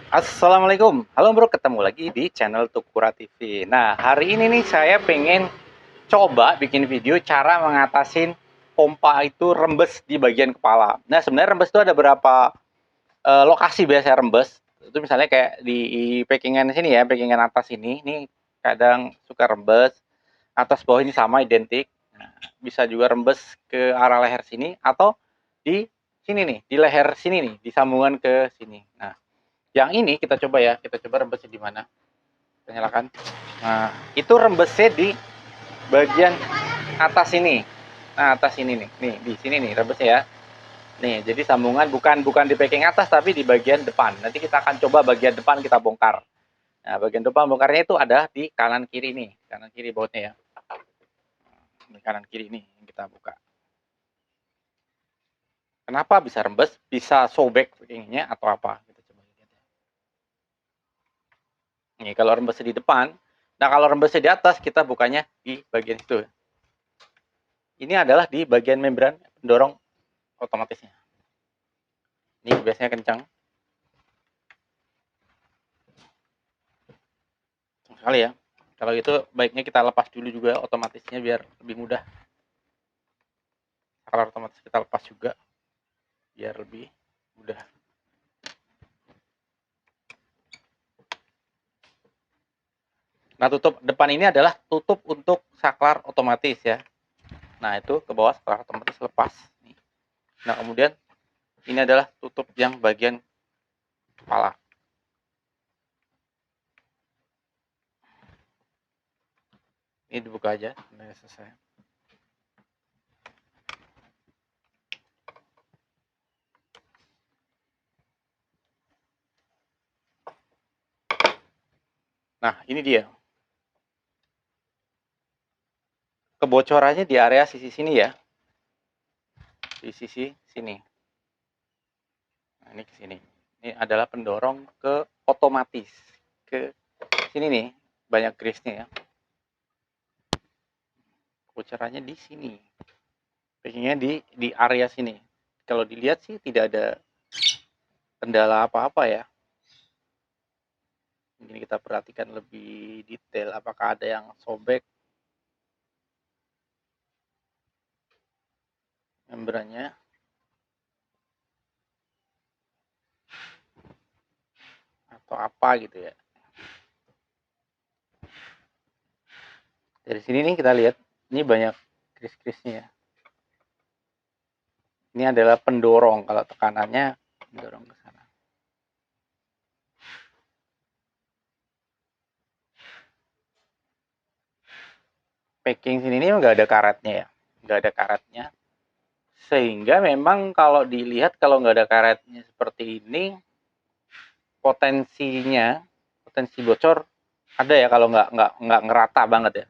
Assalamualaikum, halo bro, ketemu lagi di channel Tukura TV. Nah, hari ini nih saya pengen coba bikin video cara mengatasin pompa itu rembes di bagian kepala. Nah, sebenarnya rembes itu ada berapa lokasi biasanya rembes. Itu misalnya kayak di packingan sini ya, packingan atas ini kadang suka rembes, atas bawah ini sama identik. Nah, bisa juga rembes ke arah leher sini atau di sini nih, di leher sini nih, di sambungan ke sini. Nah, yang ini kita coba ya, kita coba rembesnya di mana. Kita nyalakan. Nah, itu rembesnya di bagian atas ini. Nah, atas ini nih. Nih, di sini nih rembesnya ya. Nih, jadi sambungan bukan bukan di packing atas tapi di bagian depan. Nanti kita akan coba bagian depan kita bongkar. Nah, bagian depan bongkarnya itu ada di kanan kiri nih, kanan kiri bautnya ya. Di kanan kiri nih yang kita buka. Kenapa bisa rembes? Bisa sobek packingnya atau apa? Kita coba lihat ya. Nih, kalau rembesnya di depan, nah kalau rembesnya di atas kita bukanya di bagian itu. Ini adalah di bagian membran pendorong otomatisnya. Ini biasanya kencang. Kencang sekali ya. Kalau itu baiknya kita lepas dulu juga otomatisnya biar lebih mudah. Kalau otomatis kita lepas juga biar lebih mudah. Nah, tutup depan ini adalah tutup untuk saklar otomatis ya. Nah, itu ke bawah saklar otomatis lepas. Nah, kemudian ini adalah tutup yang bagian kepala. Ini dibuka aja, udah selesai. Nah, ini dia. Kebocorannya di area sisi sini ya. Di sisi sini. Nah, ini ke sini. Ini adalah pendorong ke otomatis. Ke sini nih, banyak grease-nya ya. Kebocorannya di sini. Packingnya di area sini. Kalau dilihat sih tidak ada kendala apa-apa ya. Mungkin kita perhatikan lebih detail apakah ada yang sobek membrannya atau apa gitu ya. Dari sini nih kita lihat, ini banyak grease-grease-nya ya. Ini adalah pendorong, kalau tekanannya mendorong ke sana. Packing sini ini nggak ada karetnya ya, nggak ada karetnya. Sehingga memang kalau dilihat kalau nggak ada karetnya seperti ini, potensi bocor ada ya kalau nggak ngerata banget ya.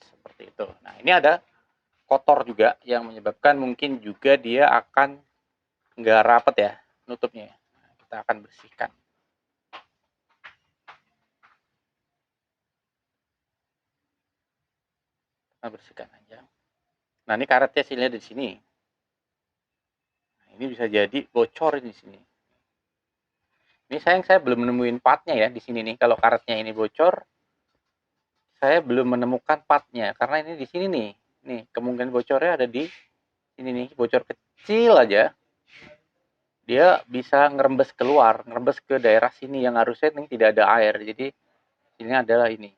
Seperti itu. Nah, ini ada kotor juga yang menyebabkan mungkin juga dia akan nggak rapet ya nutupnya. Nah, kita akan bersihkan. Kita bersihkan aja. Nah, ini karetnya sini di sini. Nah, ini bisa jadi bocor di sini. Ini sayang saya belum menemuin partnya ya di sini nih. Kalau karetnya ini bocor, saya belum menemukan partnya karena ini di sini nih. Nih, kemungkinan bocornya ada di sini nih, bocor kecil aja. Dia bisa ngerembes keluar, ngerembes ke daerah sini yang harusnya ini tidak ada air. Jadi ini adalah ini.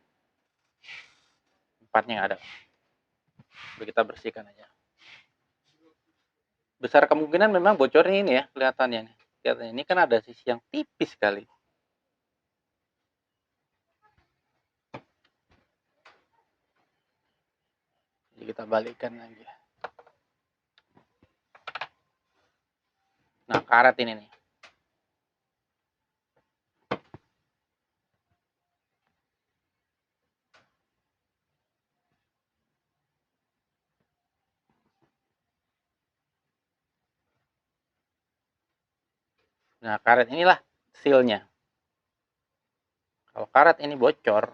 Partnya yang ada. Kita bersihkan aja. Besar kemungkinan memang bocornya ini ya, kelihatannya nih. Kelihatannya ini kan ada sisi yang tipis sekali. Jadi kita balikkan lagi. Nah, karet ini nih. Nah, karet inilah sealnya. Kalau karet ini bocor,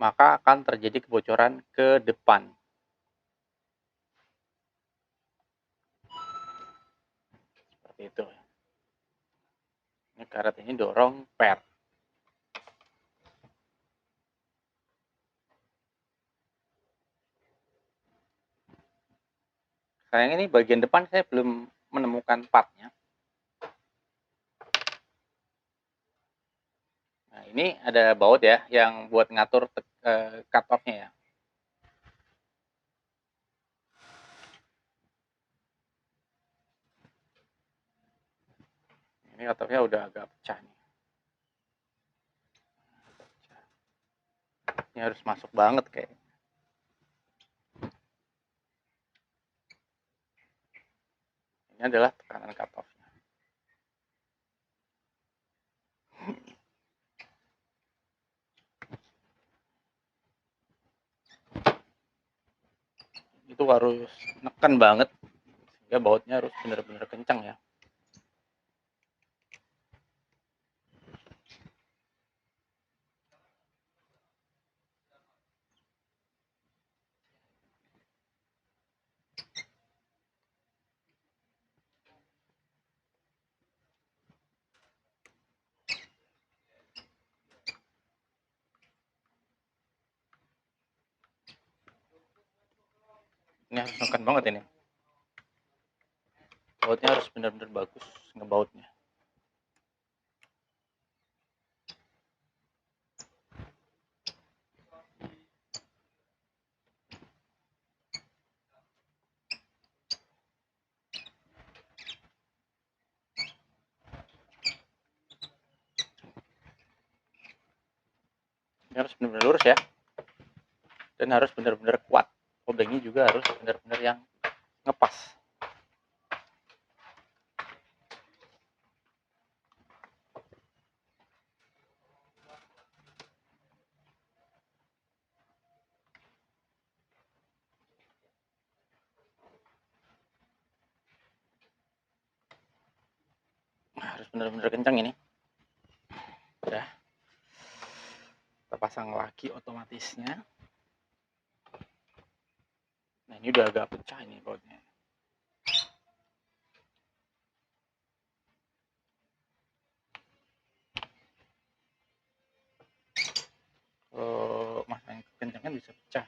maka akan terjadi kebocoran ke depan. Seperti itu. Ini karet ini dorong per. Sayang ini bagian depan saya belum menemukan partnya. Nah, ini ada baut ya yang buat ngatur cut off-nya ya. Ini cut off-nya udah agak pecah nih. Ini harus masuk banget kayak. Ini adalah tekanan cut off-nya. Itu harus neken banget sehingga bautnya harus benar-benar kencang ya. Ini harus neken banget ini. Bautnya harus benar-benar bagus ngebautnya. Ini harus benar-benar lurus ya. Dan harus benar-benar kuat. Obengnya juga harus benar-benar yang ngepas. Harus benar-benar kencang ini. Udah. Kita pasang lagi otomatisnya. Nah, ini udah agak pecah ini bautnya. Kalau masang kencangnya bisa pecah.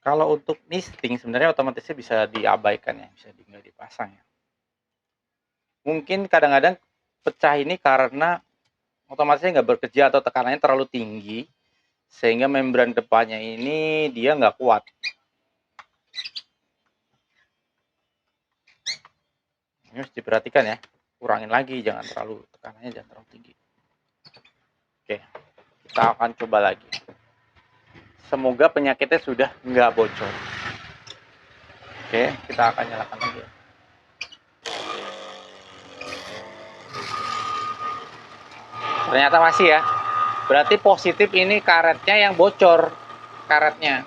Kalau untuk nisting sebenarnya otomatisnya bisa diabaikan ya, bisa tinggal dipasang ya. Mungkin kadang-kadang pecah ini karena otomatisnya nggak bekerja atau tekanannya terlalu tinggi sehingga membran depannya ini dia nggak kuat. Ini harus diperhatikan ya, kurangin lagi, jangan terlalu tekanannya jangan terlalu tinggi. Oke, kita akan coba lagi. Semoga penyakitnya sudah nggak bocor. Oke, kita akan nyalakan lagi ya. Ternyata masih ya. Berarti positif ini karetnya yang bocor. Karetnya.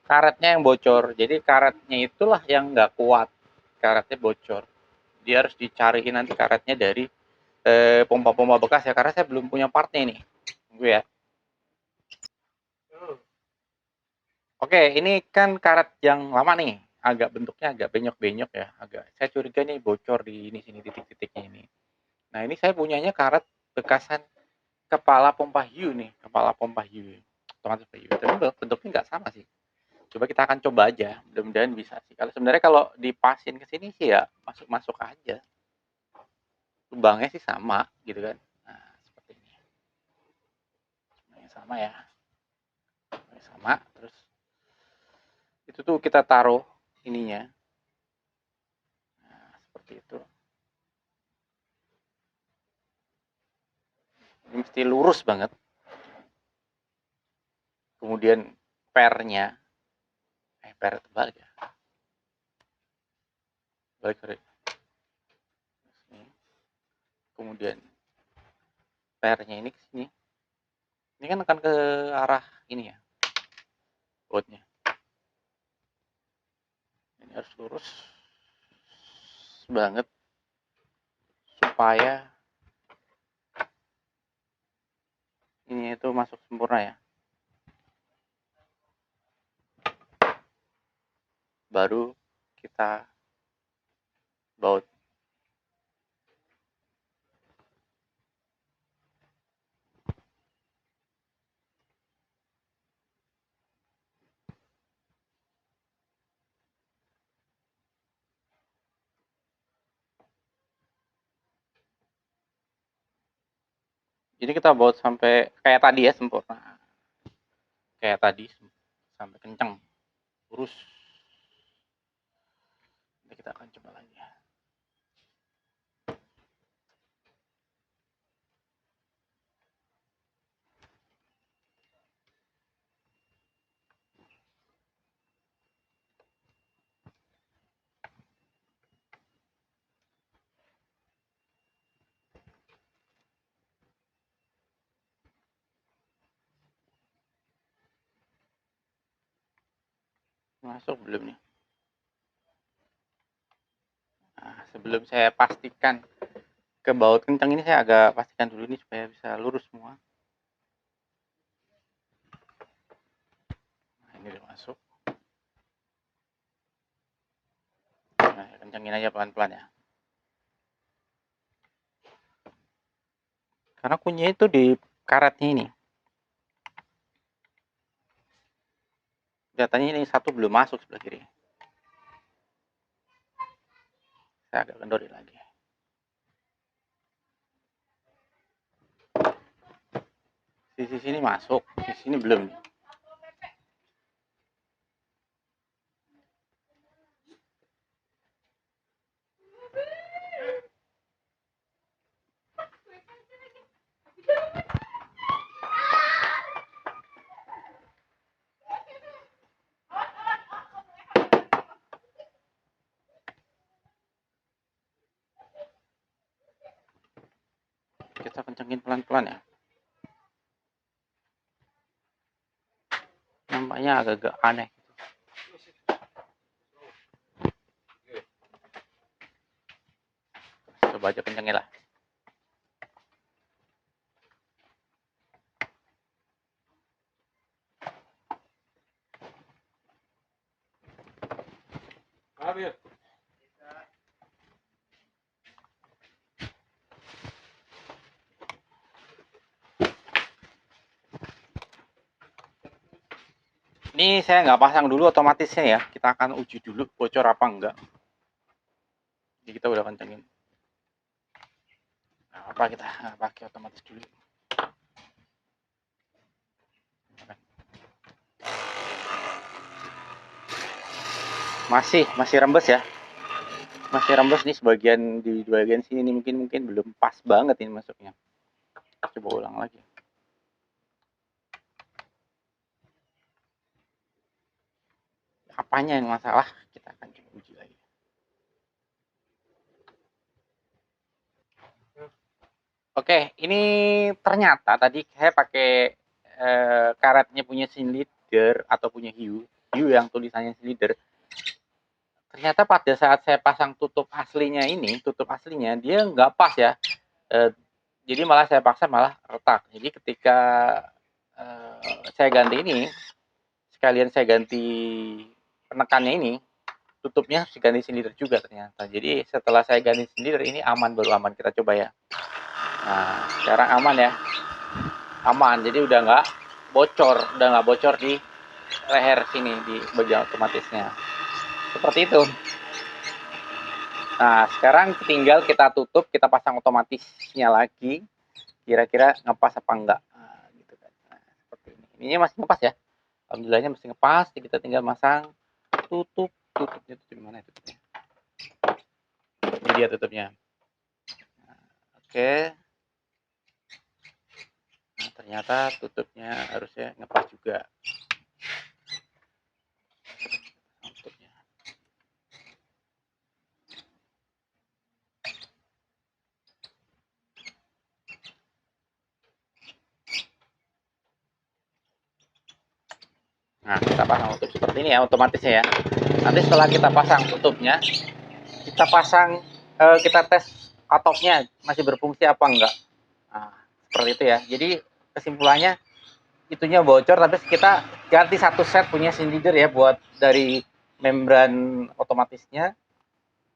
Karetnya yang bocor. Jadi karetnya itulah yang nggak kuat. Karetnya bocor. Dia harus dicariin nanti karetnya dari pompa-pompa bekas ya. Karena saya belum punya partnya ini. Tunggu ya. Oke, ini kan karet yang lama nih. Agak bentuknya agak benyok-benyok ya. Agak. Saya curiga nih bocor di ini sini titik-titiknya ini. Nah, ini saya punyanya karet bekasan kepala pompa hiu nih. Kepala pompa hiu. Otomatis hiu. Tapi bentuknya nggak sama sih. Coba kita akan coba aja. Mudah-mudahan bisa sih. Kalau sebenarnya kalau dipasin ke sini sih ya masuk-masuk aja. Lubangnya sih sama gitu kan. Nah, seperti ini. Sama ya. Sama. Terus itu tuh kita taruh ininya. Nah, seperti itu. Ini mesti lurus banget. Kemudian pernya. Per tebal ya. Balik ke sini. Kemudian pernya ini ke sini. Ini kan akan ke arah ini ya. Bautnya. Ini harus lurus banget supaya itu masuk sempurna ya. Baru kita baut. Jadi kita baut sampai kayak tadi ya, sempurna. Kayak tadi sampai kencang, lurus. Nanti kita akan coba lagi. Masuk belum nih? Nah, sebelum saya pastikan ke baut kencang ini, saya agak pastikan dulu nih supaya bisa lurus semua. Nah, ini udah masuk. Nah, kencangin aja pelan-pelan ya. Karena kuncinya itu di karetnya ini. Kelihatannya ini satu belum masuk sebelah kiri. Saya agak kendorin lagi. Sisi sini masuk, sisi sini belum. Kita kencengin pelan-pelan ya. Nampaknya agak-agak aneh. Coba aja kencengin lah. Habis. Ini saya nggak pasang dulu otomatisnya ya. Kita akan uji dulu bocor apa enggak. Jadi kita udah kencengin. Nah, apa kita pakai otomatis dulu. Masih rembes ya. Masih rembes nih sebagian di bagian sini nih, mungkin belum pas banget ini masuknya. Coba ulang lagi. Apanya yang masalah? Kita akan coba uji lagi. Oke, ini ternyata tadi saya pakai karetnya punya Slider atau punya Hue yang tulisannya Slider. Ternyata pada saat saya pasang tutup aslinya dia nggak pas ya. Jadi malah saya paksa malah retak. Jadi ketika saya ganti ini, sekalian saya ganti penekannya ini, tutupnya harus diganti silinder juga ternyata. Jadi setelah saya ganti silinder ini aman, baru aman. Kita coba ya. Nah, sekarang aman ya. Aman, jadi udah nggak bocor di leher sini, di bagian otomatisnya. Seperti itu. Nah, sekarang tinggal kita tutup, kita pasang otomatisnya lagi. Kira-kira ngepas apa enggak. Nah, gitu kan. Nah, seperti ini. Ini masih ngepas ya. Alhamdulillahnya masih ngepas. Kita tinggal masang tutupnya tutup di mana ya tutupnya? Ini dia tutupnya. Nah, oke. Nah, ternyata tutupnya harusnya ngepas juga. Tutupnya. Nah, kita pasang tutup seperti ini ya, otomatisnya ya. Nanti setelah kita pasang tutupnya, kita tes cut-off-nya masih berfungsi apa enggak. Nah, seperti itu ya. Jadi kesimpulannya itunya bocor, tapi kita ganti satu set punya scene leader ya, buat dari membran otomatisnya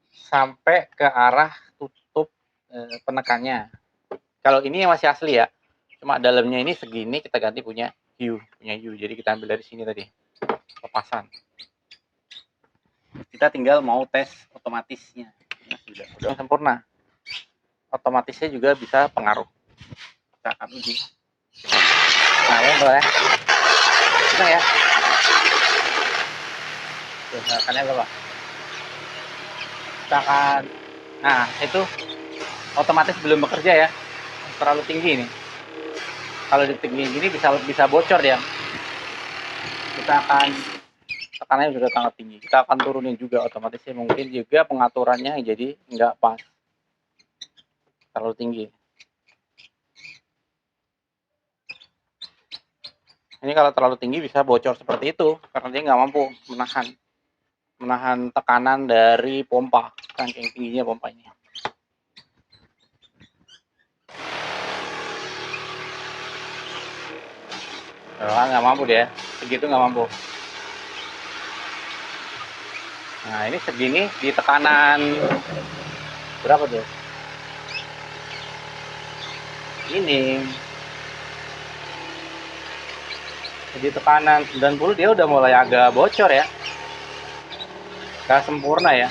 sampai ke arah tutup penekannya. Kalau ini yang masih asli ya, cuma dalamnya ini segini, kita ganti punya U. Jadi kita ambil dari sini tadi, lepasan. Kita tinggal mau tes otomatisnya. Nah, sudah sempurna. Otomatisnya juga bisa pengaruh. Kita akan uji. Nah, boleh ya. Senang ya. Gerakannya berapa? Kita akan, nah itu otomatis belum bekerja ya, terlalu tinggi ini. Kalau di tinggi gini bisa bocor ya. Kita akan, tekanannya sudah sangat tinggi, kita akan turunin juga otomatisnya, mungkin juga pengaturannya jadi nggak pas, terlalu tinggi. Ini kalau terlalu tinggi bisa bocor seperti itu karena dia nggak mampu menahan tekanan dari pompa, saking tingginya pompa ini. Nggak mampu dia, segitu nggak mampu. Nah ini segini di tekanan berapa tuh? Ini di tekanan 90 dia udah mulai agak bocor ya, nggak sempurna ya.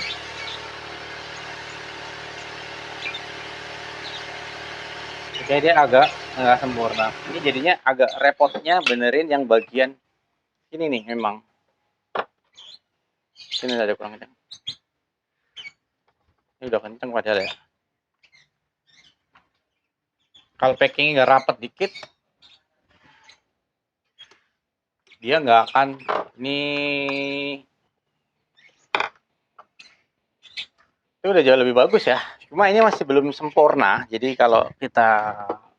Oke, dia agak nggak sempurna. Ini jadinya agak repotnya benerin yang bagian ini nih memang. Sini ada kurang kencang. Ini udah kenceng padahal ya. Kalau packing nggak rapet dikit, dia nggak akan ini. Itu udah jauh lebih bagus ya. Cuma ini masih belum sempurna. Jadi kalau kita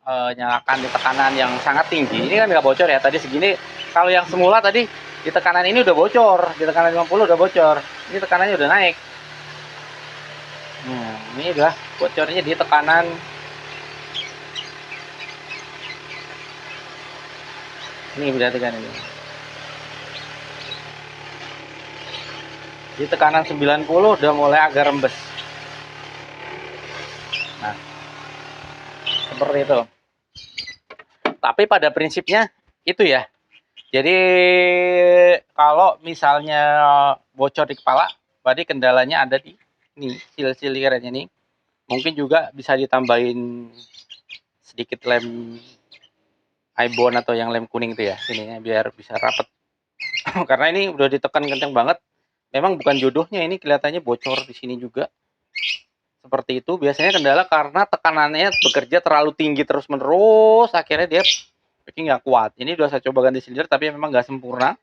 nyalakan di tekanan yang sangat tinggi, ini kan nggak bocor ya. Tadi segini, kalau yang semula tadi di tekanan ini udah bocor, di tekanan 50 udah bocor. Ini tekanannya udah naik. Ini udah bocornya di tekanan ini, berarti kan ini. Di tekanan 90 udah mulai agak rembes. Nah, seperti itu. Tapi pada prinsipnya itu ya. Jadi kalau misalnya bocor di kepala, berarti kendalanya ada di ini, sil-sil lirnya nih. Mungkin juga bisa ditambahin sedikit lem ibon atau yang lem kuning itu ya, sininya biar bisa rapet. Karena ini udah ditekan kencang banget. Memang bukan jodohnya, ini kelihatannya bocor di sini juga. Seperti itu biasanya kendala karena tekanannya bekerja terlalu tinggi terus menerus, akhirnya dia packing nggak kuat. Ini udah saya coba ganti silinder tapi memang nggak sempurna.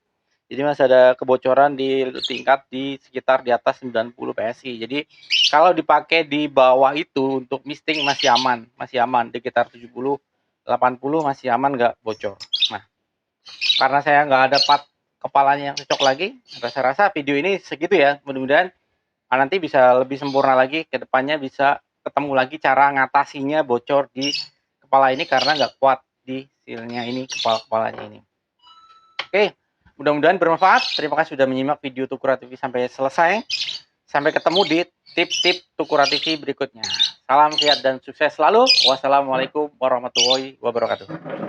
Jadi masih ada kebocoran di tingkat di sekitar di atas 90 PSI. Jadi kalau dipakai di bawah itu untuk misting masih aman di sekitar 70 80 masih aman, nggak bocor. Nah, karena saya nggak ada part kepalanya yang cocok lagi, rasa-rasa video ini segitu ya. Mudah-mudahan nanti bisa lebih sempurna lagi, ke depannya bisa ketemu lagi cara ngatasinya bocor di kepala ini karena nggak kuat di silnya ini, kepalanya ini. Oke, mudah-mudahan bermanfaat. Terima kasih sudah menyimak video Tukura TV sampai selesai. Sampai ketemu di tip-tip Tukura TV berikutnya. Salam sehat dan sukses selalu. Wassalamualaikum warahmatullahi wabarakatuh.